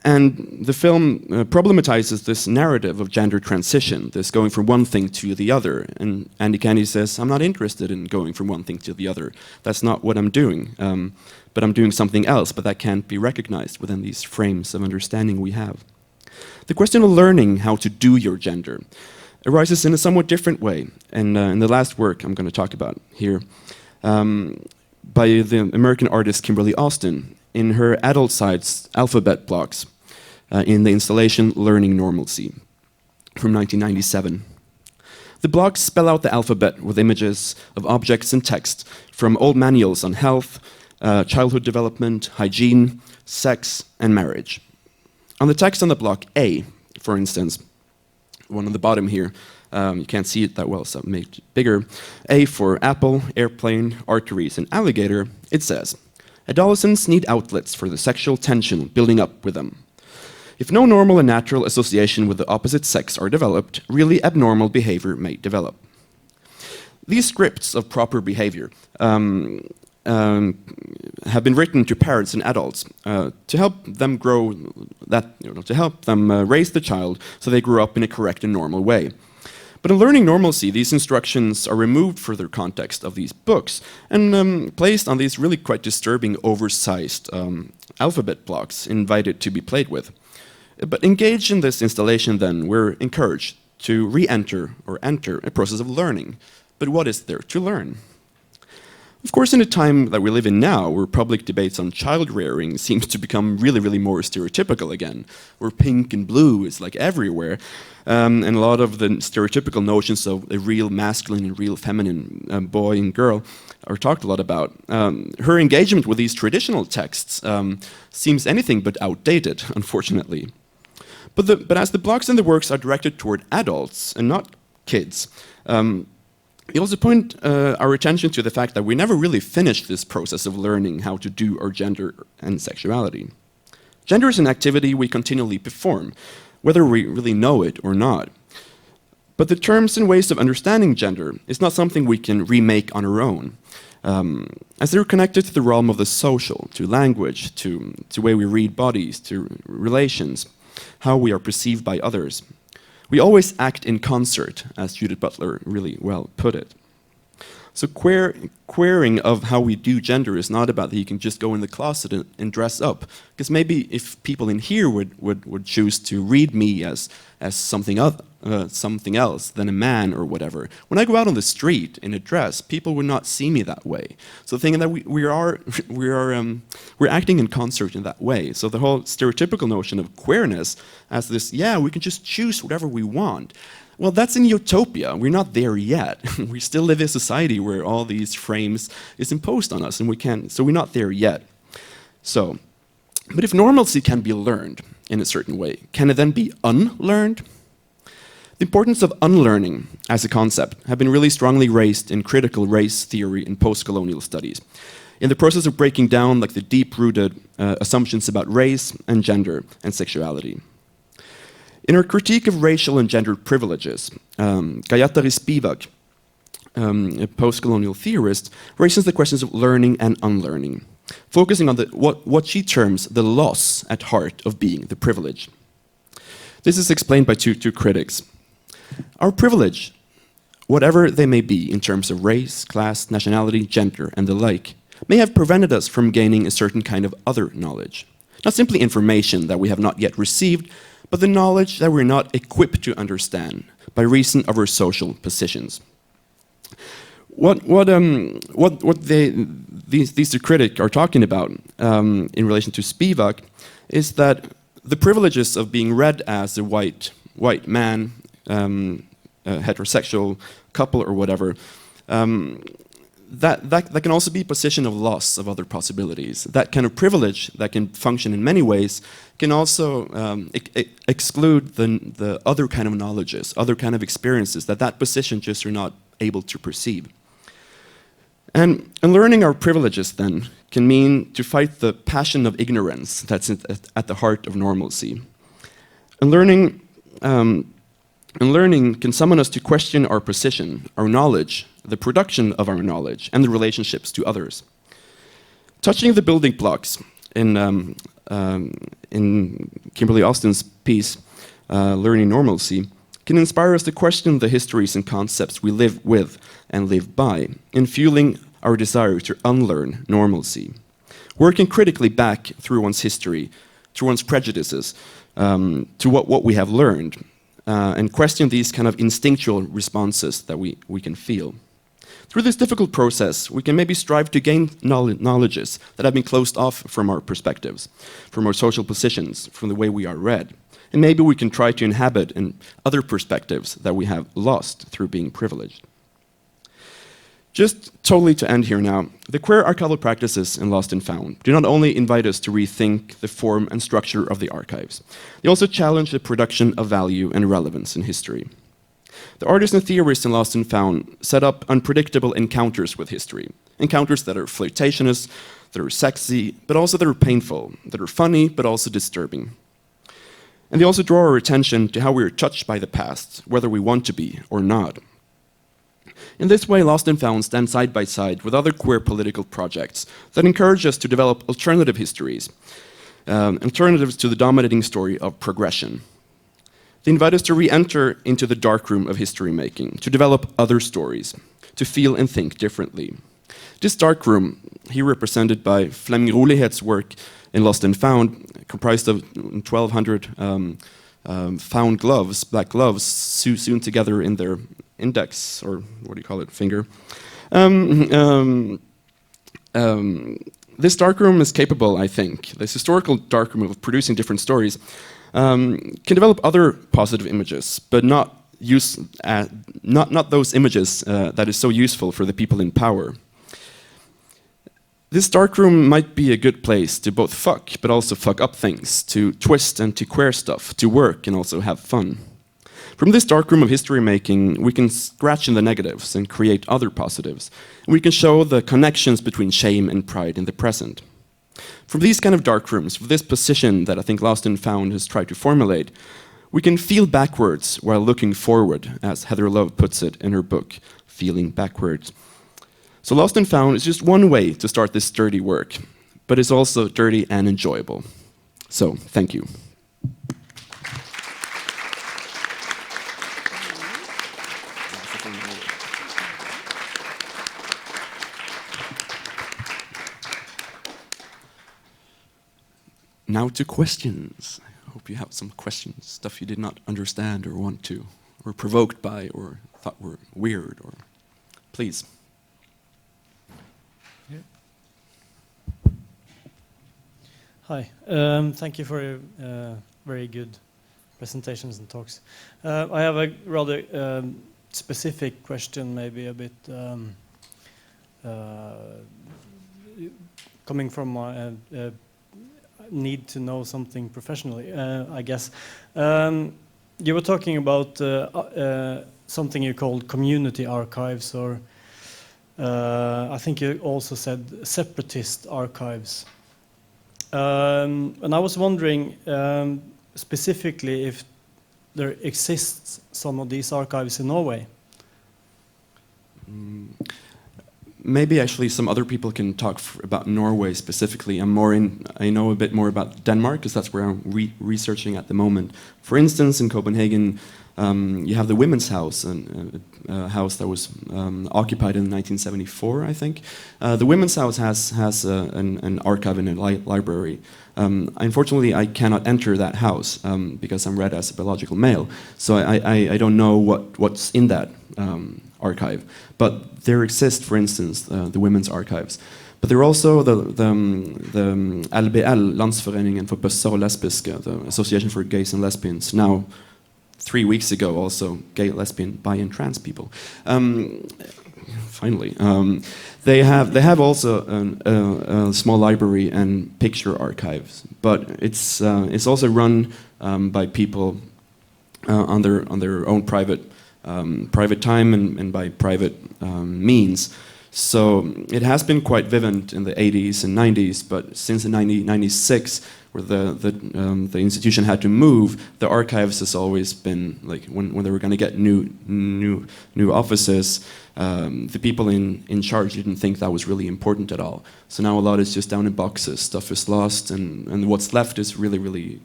And the film problematizes this narrative of gender transition, this going from one thing to the other. And Andy Candy says, I'm not interested in going from one thing to the other. That's not what I'm doing. But I'm doing something else, but that can't be recognized within these frames of understanding we have. The question of learning how to do your gender arises in a somewhat different way. And in the last work I'm going to talk about here, by the American artist Kimberly Austin, in her adult science alphabet blocks, in the installation Learning Normalcy from 1997. The blocks spell out the alphabet with images of objects and text from old manuals on health, childhood development, hygiene, sex, and marriage. On the text on the block A, for instance, one on the bottom here, You can't see it that well, so I made it bigger. A for apple, airplane, arteries, and alligator. It says, adolescents need outlets for the sexual tension building up with them. If no normal and natural association with the opposite sex are developed, really abnormal behavior may develop. These scripts of proper behavior have been written to parents and adults to help them grow to help them raise the child so they grow up in a correct and normal way. But in learning normalcy, these instructions are removed from their context of these books and placed on these really quite disturbing, oversized alphabet blocks invited to be played with. But engaged in this installation, then, we're encouraged to re-enter or enter a process of learning. But what is there to learn? Of course, in a time that we live in now, where public debates on child rearing seems to become really, really more stereotypical again, where pink and blue is like everywhere, and a lot of the stereotypical notions of a real masculine and real feminine boy and girl are talked a lot about. Her engagement with these traditional texts seems anything but outdated, unfortunately. But as the blocks and the works are directed toward adults and not kids, we also point our attention to the fact that we never really finished this process of learning how to do our gender and sexuality. Gender is an activity we continually perform, whether we really know it or not. But the terms and ways of understanding gender is not something we can remake on our own, as they're connected to the realm of the social, to language, to the way we read bodies, to relations, how we are perceived by others. We always act in concert, as Judith Butler really well put it. So queering of how we do gender is not about that you can just go in the closet and dress up. Because maybe if people in here would choose to read me as something else than a man or whatever, when I go out on the street in a dress, people would not see me that way. So thinking that we're acting in concert in that way. So the whole stereotypical notion of queerness as this, yeah, we can just choose whatever we want. Well, that's in utopia. We're not there yet. We still live in a society where all these frames is imposed on us, and so we're not there yet. So, but if normalcy can be learned in a certain way, can it then be unlearned? The importance of unlearning as a concept have been really strongly raised in critical race theory and post-colonial studies, in the process of breaking down the deep-rooted assumptions about race and gender and sexuality. In her critique of racial and gendered privileges, Gayatri Spivak, a post-colonial theorist, raises the questions of learning and unlearning, focusing on what she terms the loss at heart of being the privilege. This is explained by two critics. Our privilege, whatever they may be in terms of race, class, nationality, gender, and the like, may have prevented us from gaining a certain kind of other knowledge. Not simply information that we have not yet received, but the knowledge that we're not equipped to understand by reason of our social positions. What these two critics are talking about in relation to Spivak is that the privileges of being read as a white man, a heterosexual couple or whatever, that can also be a position of loss of other possibilities. That kind of privilege that can function in many ways can also exclude the other kind of knowledges, other kind of experiences that position just are not able to perceive. And learning our privileges then can mean to fight the passion of ignorance that's at the heart of normalcy. And learning can summon us to question our position, our knowledge, the production of our knowledge, and the relationships to others. Touching the building blocks in Kimberly Austin's piece, Learning Normalcy, can inspire us to question the histories and concepts we live with and live by, in fueling our desire to unlearn normalcy. Working critically back through one's history, through one's prejudices, to what we have learned, and question these kind of instinctual responses that we can feel. Through this difficult process, we can maybe strive to gain knowledges that have been closed off from our perspectives, from our social positions, from the way we are read. And maybe we can try to inhabit other perspectives that we have lost through being privileged. Just totally to end here now, the queer archival practices in Lost and Found do not only invite us to rethink the form and structure of the archives, they also challenge the production of value and relevance in history. The artists and theorists in Lost and Found set up unpredictable encounters with history. Encounters that are flirtatious, that are sexy, but also that are painful, that are funny, but also disturbing. And they also draw our attention to how we are touched by the past, whether we want to be or not. In this way, Lost and Found stand side by side with other queer political projects that encourage us to develop alternative histories, alternatives to the dominating story of progression. They invite us to re-enter into the darkroom of history making, to develop other stories, to feel and think differently. This darkroom, here represented by Flemming Rowley's work in Lost and Found, comprised of 1,200 found gloves, black gloves, sewn together in their index, or what do you call it, finger. This darkroom is capable, I think, this historical darkroom of producing different stories, can develop other positive images, but not those images that is so useful for the people in power. This darkroom might be a good place to both fuck, but also fuck up things, to twist and to queer stuff, to work and also have fun. From this darkroom of history making, we can scratch in the negatives and create other positives. We can show the connections between shame and pride in the present. From these kind of darkrooms, from this position that I think Lost and Found has tried to formulate, we can feel backwards while looking forward, as Heather Love puts it in her book, Feeling Backwards. So Lost and Found is just one way to start this dirty work, but it's also dirty and enjoyable. So, thank you. Now to questions. I hope you have some questions, stuff you did not understand or want to, or provoked by, or thought were weird, or please. Yeah. Hi, thank you for your very good presentations and talks. I have a rather specific question, maybe a bit coming from my need to know something professionally, I guess. You were talking about something you called community archives, or I think you also said separatist archives. And I was wondering specifically if there exists some of these archives in Norway. Maybe actually some other people can talk about Norway specifically. I know a bit more about Denmark because that's where I'm researching at the moment. For instance, in Copenhagen, you have the Women's House, a house that was occupied in 1974, I think. The Women's House has an archive and a library. Unfortunately, I cannot enter that house because I'm read as a biological male, so I don't know what's in that archive. But there exist, for instance, the women's archives. But there are also the LBL, Landsforeningen for Bøsser og Lesbiske, the Association for Gays and Lesbians, now 3 weeks ago also gay, lesbian, bi and trans people. Finally. They have also a small library and picture archives, but it's also run by people on their own private time and by private means. So it has been quite vivid in the 80s and 90s, but since 1996, where the institution had to move, the archives has always been like when they were going to get new offices, the people in charge didn't think that was really important at all. So now a lot is just down in boxes, stuff is lost, and what's left is really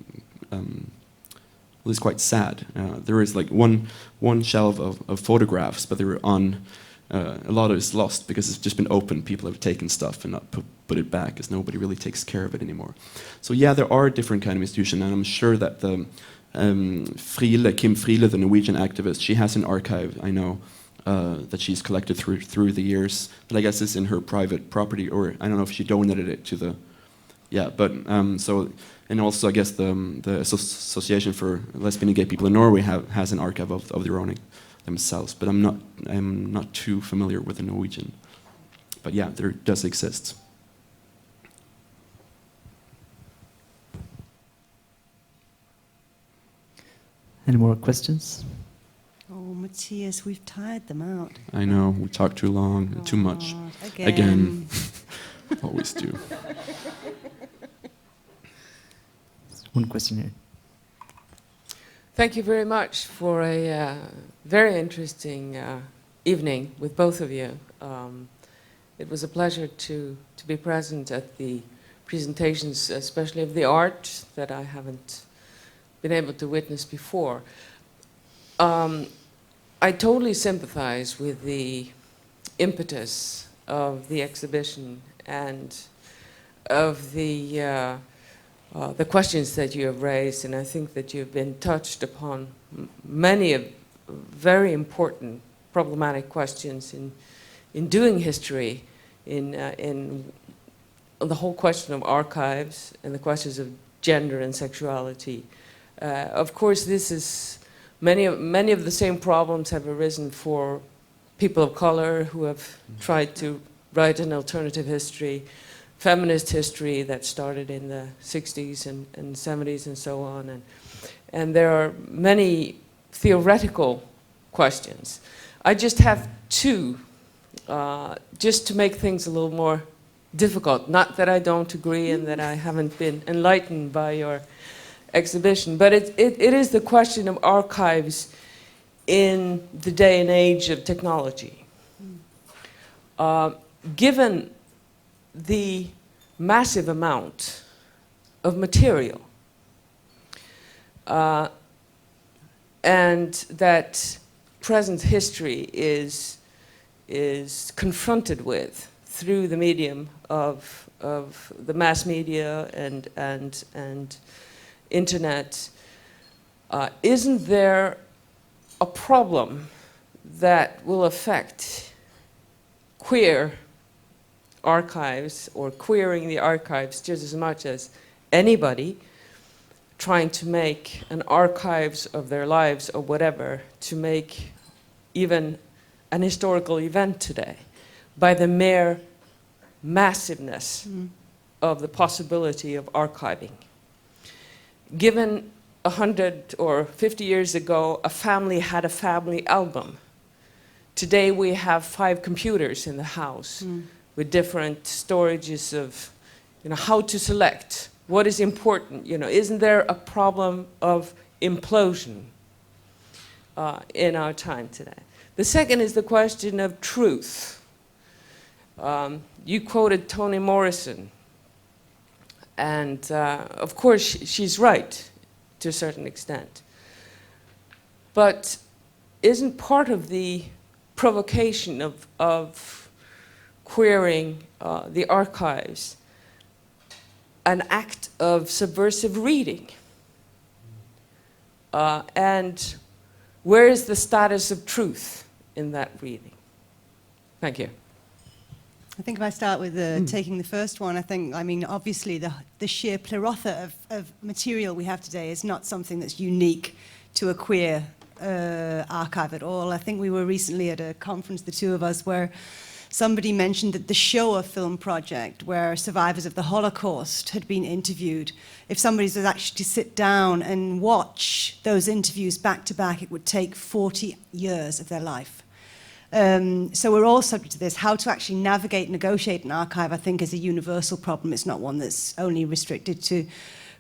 it's quite sad. There is like one shelf of photographs, but they were on. A lot of it is lost because it's just been opened. People have taken stuff and not put it back, because nobody really takes care of it anymore. So yeah, there are different kind of institutions, and I'm sure that the Kim Friele, the Norwegian activist, she has an archive. I know that she's collected through the years, but I guess it's in her private property, or I don't know if she donated it to the. Yeah, but so. And also, I guess the Association for Lesbian and Gay People in Norway has an archive of their own themselves. But I'm not too familiar with the Norwegian. But yeah, there does exist. Any more questions? Om Mathias, we've tired them out. I know, we talk too long and too much. Again. Always do. One question here. Thank you very much for a very interesting evening with both of you. It was a pleasure to be present at the presentations, especially of the art that I haven't been able to witness before. I totally sympathize with the impetus of the exhibition and of the questions that you have raised, and I think that you've been touched upon many of very important problematic questions in doing history, in the whole question of archives and the questions of gender and sexuality. Of course, this is many of the same problems have arisen for people of color who have tried to write an alternative history, feminist history that started in the 60s and 70s and so on. And there are many theoretical questions. I just have two, just to make things a little more difficult. Not that I don't agree and that I haven't been enlightened by your exhibition, but it is the question of archives in the day and age of technology. Given the massive amount of material and that present history is confronted with through the medium of the mass media and internet, isn't there a problem that will affect queer archives or queering the archives just as much as anybody trying to make an archives of their lives or whatever, to make even an historical event today by the mere massiveness of the possibility of archiving? Given 100 or 50 years ago, a family had a family album. Today we have 5 computers in the house with different storages of, how to select what is important. Isn't there a problem of implosion in our time today? The second is the question of truth. You quoted Toni Morrison, and of course she's right to a certain extent. But isn't part of the provocation of queering the archives an act of subversive reading? And where is the status of truth in that reading? Thank you. I think if I start with taking the first one, obviously the sheer plethora of material we have today is not something that's unique to a queer archive at all. I think we were recently at a conference, the two of us, where somebody mentioned that the Shoah film project, where survivors of the Holocaust had been interviewed, if somebody was actually to sit down and watch those interviews back to back, it would take 40 years of their life. So we're all subject to this. How to actually navigate, negotiate an archive, I think, is a universal problem. It's not one that's only restricted to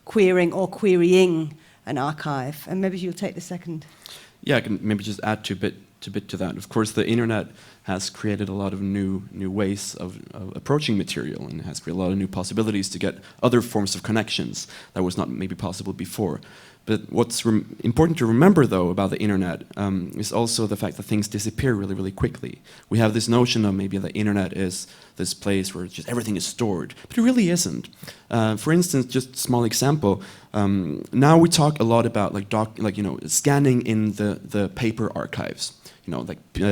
queering or querying an archive. And maybe you'll take the second. Yeah, I can maybe just add a bit to that. Of course, the internet has created a lot of new ways of approaching material, and has created a lot of new possibilities to get other forms of connections that was not maybe possible before. But what's important to remember, though, about the internet is also the fact that things disappear really, really quickly. We have this notion of maybe the internet is this place where just everything is stored, but it really isn't. For instance, just a small example. Now we talk a lot about scanning in the paper archives.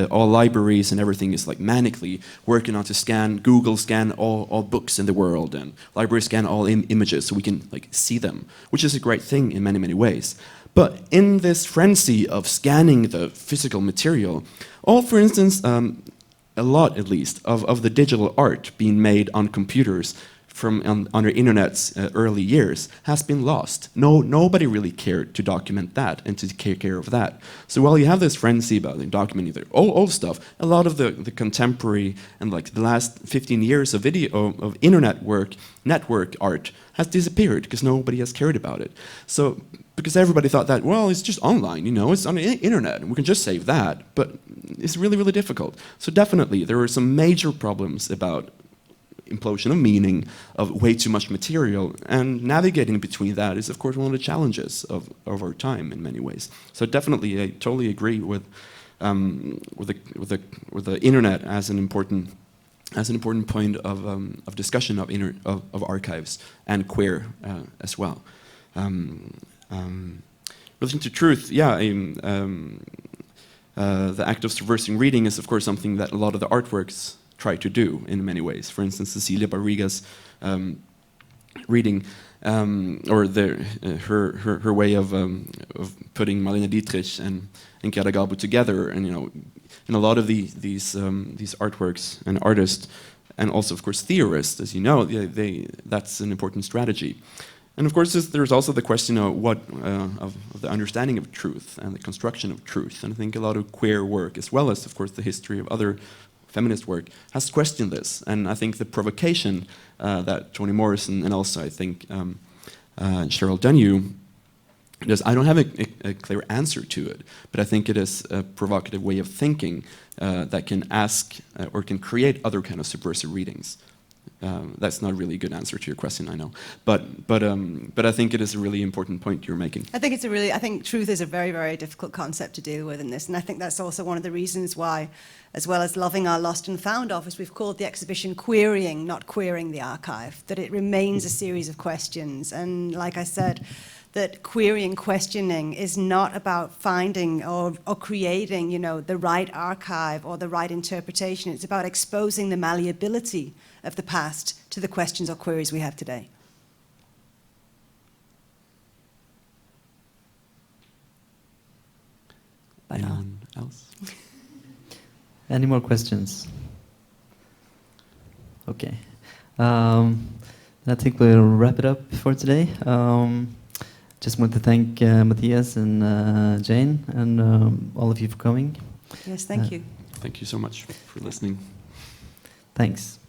All libraries and everything is manically working on to Google scan all books in the world, and libraries scan all images so we can see them, which is a great thing in many, many ways. But in this frenzy of scanning the physical material, for instance, a lot at least, of the digital art being made on computers under internet's early years has been lost. Nobody really cared to document that and to take care of that. So while you have this frenzy about documenting the old stuff, a lot of the contemporary and like the last 15 years of internet work, network art has disappeared because nobody has cared about it. So because everybody thought that, well, it's just online, it's on the internet, and we can just save that, but it's really, really difficult. So definitely, there are some major problems about implosion of meaning, of way too much material, and navigating between that is, of course, one of the challenges of our time in many ways. So definitely, I totally agree with the internet as an important point of discussion of archives and queer as well. Relating to truth, the act of subversing reading is, of course, something that a lot of the artworks try to do in many ways. For instance, Cecilia Barriga's reading, or her way of putting Marlene Dietrich and Gerda Garbo together, and in a lot of these artworks and artists, and also, of course, theorists, as you know, that's an important strategy. And of course, there's also the question of of the understanding of truth and the construction of truth. And I think a lot of queer work, as well as, of course, the history of other feminist work, has questioned this. And I think the provocation that Toni Morrison and also, I think, Cheryl Dunyu does, I don't have a clear answer to it, but I think it is a provocative way of thinking that can ask or can create other kind of subversive readings. That's not really a good answer to your question, I know, but I think it is a really important point you're making. I think truth is a very, very difficult concept to deal with in this, and I think that's also one of the reasons why, as well as loving our lost and found office, we've called the exhibition Querying, not Queering the Archive, that it remains a series of questions. And like I said, that querying, questioning is not about finding or creating, the right archive or the right interpretation. It's about exposing the malleability of the past to the questions or queries we have today. Anyone else? Any more questions? Okay. I think we'll wrap it up for today. Just want to thank Mathias and Jane and all of you for coming. Yes, thank you. Thank you so much for listening. Thanks.